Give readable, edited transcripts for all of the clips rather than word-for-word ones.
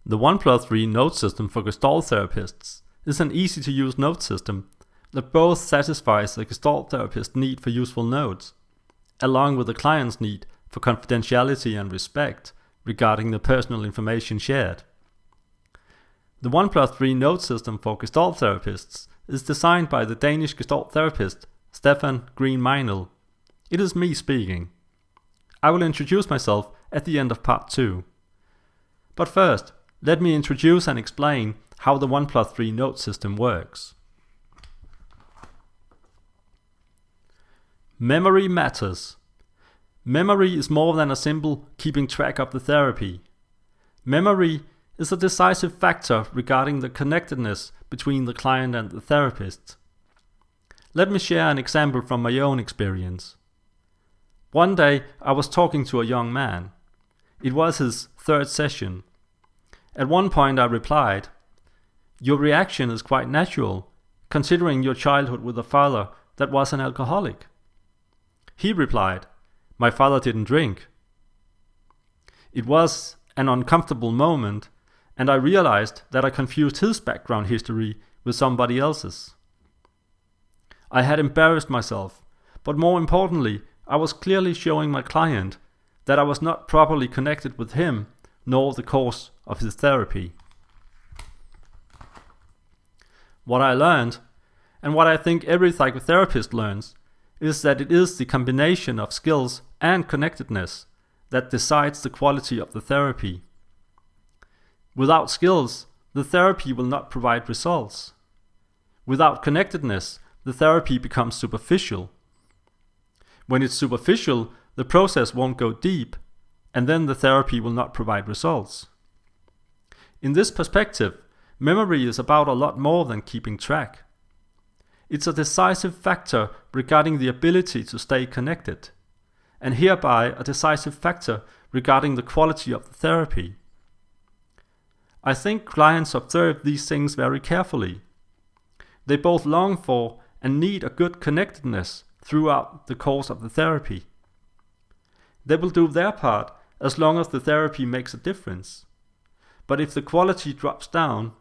The Oneplus note system for Gestalt Therapists is an easy-to-use note system that both satisfies the Gestalt Therapist need for useful notes, along with the client's need for confidentiality and respect regarding the personal information shared. The Oneplus note system for Gestalt Therapists is designed by the Danish Gestalt therapist Stefan Green-Meinel. It is me speaking. I will introduce myself at the end of part 2. But first, let me introduce and explain how the Oneplus note system works. Memory matters. Memory is more than a simple keeping track of the therapy. Memory is a decisive factor regarding the connectedness between the client and the therapist. Let me share an example from my own experience. One day I was talking to a young man. It was his third session. At one point I replied, "Your reaction is quite natural, considering your childhood with a father that was an alcoholic." He replied, "My father didn't drink." It was an uncomfortable moment, and I realized that I confused his background history with somebody else's. I had embarrassed myself, but more importantly, I was clearly showing my client that I was not properly connected with him nor the course of his therapy. What I learned, and what I think every psychotherapist learns, is that it is the combination of skills and connectedness that decides the quality of the therapy. Without skills, the therapy will not provide results. Without connectedness, the therapy becomes superficial. When it's superficial, the process won't go deep, and then the therapy will not provide results. In this perspective, memory is about a lot more than keeping track. It's a decisive factor regarding the ability to stay connected, and hereby a decisive factor regarding the quality of the therapy. I think clients observe these things very carefully. They both long for and need a good connectedness throughout the course of the therapy. They will do their part as long as the therapy makes a difference. But if the quality drops down,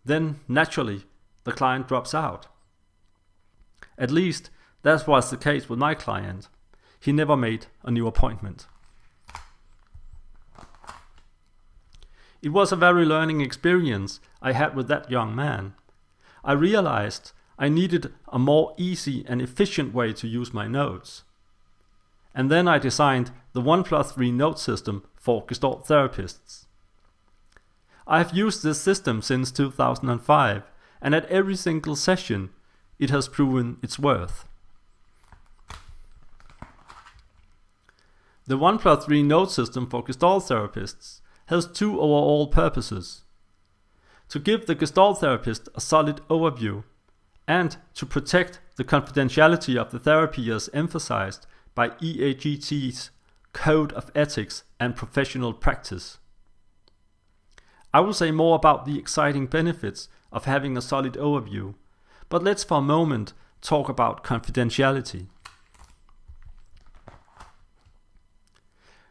then naturally the client drops out. At least that was the case with my client. He never made a new appointment. It was a very learning experience I had with that young man. I realized I needed a more easy and efficient way to use my notes. And then I designed the Oneplus note system for Gestalt Therapists. I have used this system since 2005, and at every single session it has proven its worth. The Oneplus note system for Gestalt Therapists has two overall purposes: to give the Gestalt therapist a solid overview, and to protect the confidentiality of the therapy as emphasized by EAGT's Code of Ethics and Professional Practice. I will say more about the exciting benefits of having a solid overview, but let's for a moment talk about confidentiality.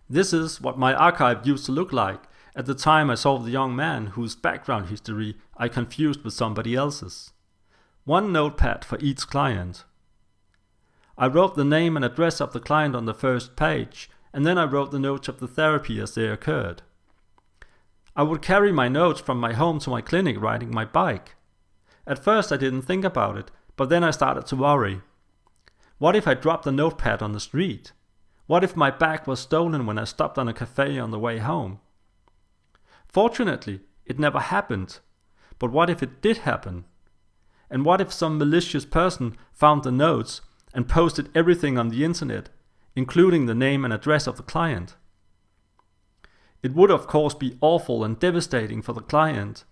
This is what my archive used to look like at the time I saw the young man whose background history I confused with somebody else's. One notepad for each client. I wrote the name and address of the client on the first page, and then I wrote the notes of the therapy as they occurred. I would carry my notes from my home to my clinic riding my bike. At first I didn't think about it, but then I started to worry. What if I dropped the notepad on the street? What if my bag was stolen when I stopped on a cafe on the way home? Fortunately, it never happened, but what if it did happen? And what if some malicious person found the notes and posted everything on the internet, including the name and address of the client? It would of course be awful and devastating for the client,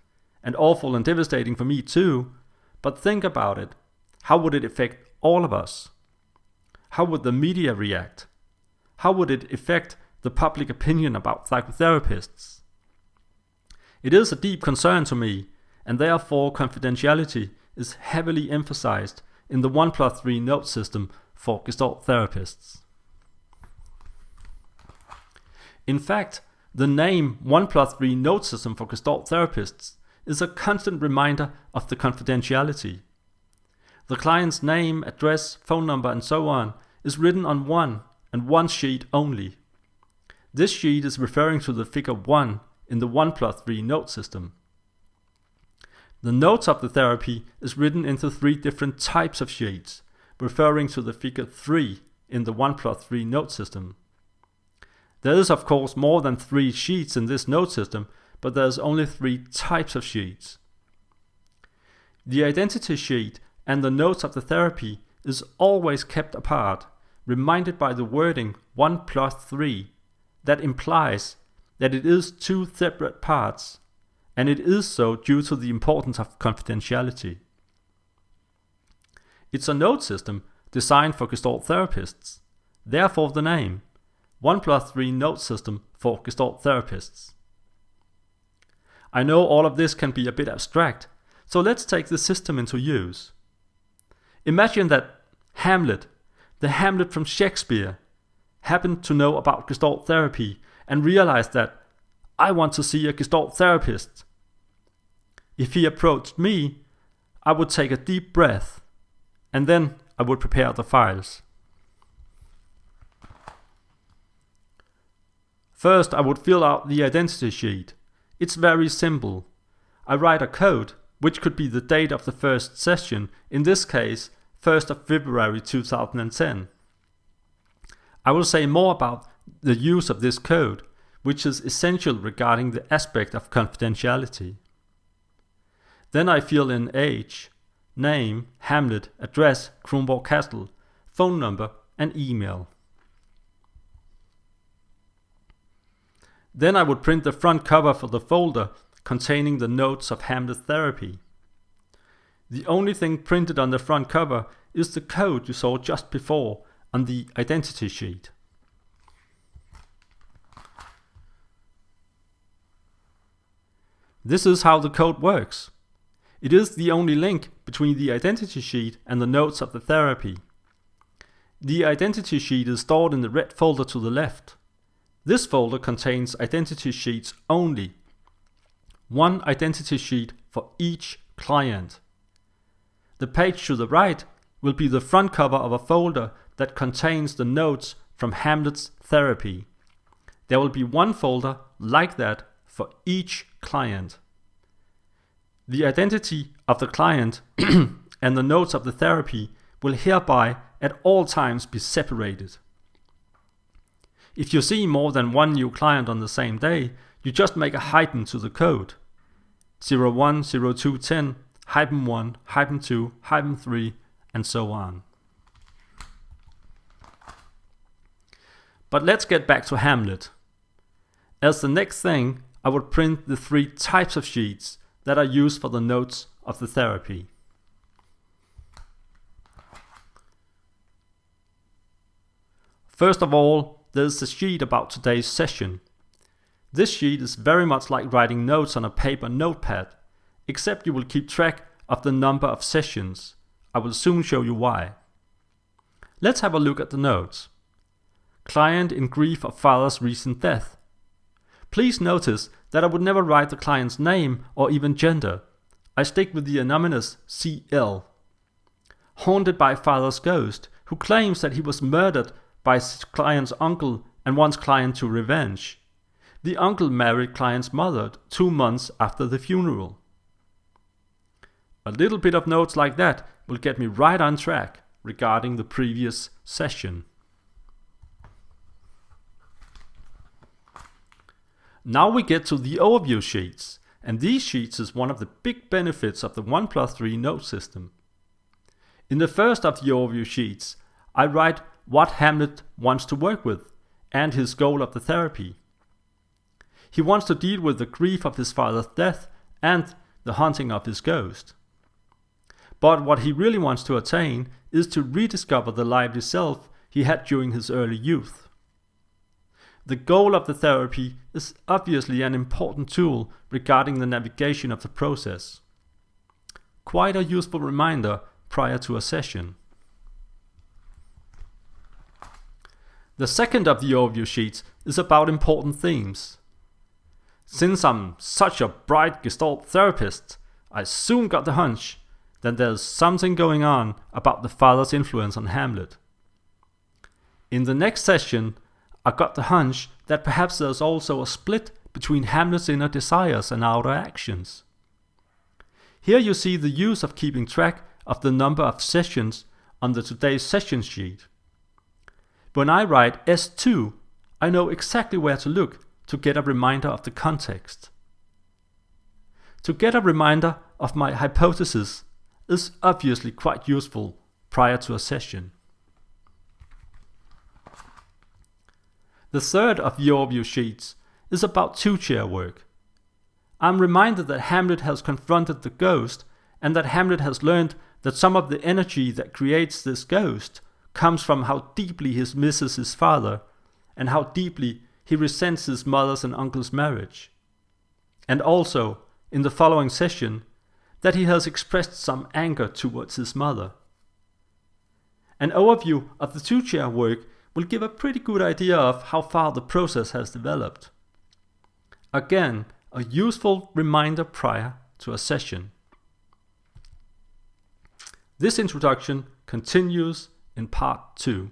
and awful and devastating for me too, but think about it. How would it affect all of us? How would the media react? How would it affect the public opinion about psychotherapists? It is a deep concern to me, and therefore confidentiality is heavily emphasized in the Oneplus note system for Gestalt Therapists. In fact, The name Oneplus note system for Gestalt Therapists is a constant reminder of the confidentiality. The client's name, address, phone number and so on is written on one sheet only. This sheet is referring to the figure 1 in the Oneplus note system. The notes of the therapy is written into 3 different types of sheets, referring to the figure 3 in the Oneplus note system. There is of course more than 3 sheets in this note system, but there is only 3 types of sheets. The identity sheet and the notes of the therapy is always kept apart, reminded by the wording 1+3 that implies that it is 2 separate parts, and it is so due to the importance of confidentiality. It's a note system designed for Gestalt Therapists, therefore the name, 1+3 note system for Gestalt Therapists. I know all of this can be a bit abstract, so let's take the system into use. Imagine that Hamlet, the Hamlet from Shakespeare, happened to know about Gestalt therapy and realized that I want to see a Gestalt therapist. If he approached me, I would take a deep breath and then I would prepare the files. First, I would fill out the identity sheet. It's very simple. I write a code, which could be the date of the first session, in this case, 1st of February 2010. I will say more about the use of this code, which is essential regarding the aspect of confidentiality. Then I fill in age, name, Hamlet, address, Kronborg Castle, phone number and email. Then I would print the front cover for the folder containing the notes of Hamlet therapy. The only thing printed on the front cover is the code you saw just before on the identity sheet. This is how the code works. It is the only link between the identity sheet and the notes of the therapy. The identity sheet is stored in the red folder to the left. This folder contains identity sheets only. One identity sheet for each client. The page to the right will be the front cover of a folder that contains the notes from Hamlet's therapy. There will be one folder like that for each client. The identity of the client and the notes of the therapy will hereby at all times be separated. If you see more than one new client on the same day, you just make a hyphen to the code. 01, 02, 10, -1, -2, -3, and so on. But let's get back to Hamlet. As the next thing, I would print the 3 types of sheets that are used for the notes of the therapy. First of all, there is a sheet about today's session. This sheet is very much like writing notes on a paper notepad, except you will keep track of the number of sessions. I will soon show you why. Let's have a look at the notes. Client in grief of father's recent death. Please notice that I would never write the client's name or even gender. I stick with the anonymous CL. Haunted by father's ghost, who claims that he was murdered by his client's uncle and wants client to revenge. The uncle married client's mother 2 months after the funeral. A little bit of notes like that will get me right on track regarding the previous session. Now we get to the overview sheets, and these sheets is one of the big benefits of the 1+3 note system. In the first of the overview sheets, I write what Hamlet wants to work with and his goal of the therapy. He wants to deal with the grief of his father's death and the haunting of his ghost. But what he really wants to attain is to rediscover the lively self he had during his early youth. The goal of the therapy is obviously an important tool regarding the navigation of the process. Quite a useful reminder prior to a session. The second of the overview sheets is about important themes. Since I'm such a bright Gestalt therapist, I soon got the hunch that there's something going on about the father's influence on Hamlet. In the next session, I got the hunch that perhaps there's also a split between Hamlet's inner desires and outer actions. Here you see the use of keeping track of the number of sessions on the today's session sheet. When I write S2, I know exactly where to look to get a reminder of the context. To get a reminder of my hypothesis is obviously quite useful prior to a session. The third of the OBO Shades is about two-chair work. I'm reminded that Hamlet has confronted the ghost and that Hamlet has learned that some of the energy that creates this ghost comes from how deeply he misses his father and how deeply he resents his mother's and uncle's marriage. And also, in the following session, that he has expressed some anger towards his mother. An overview of the two-chair work will give a pretty good idea of how far the process has developed. Again, a useful reminder prior to a session. This introduction continues in part 2.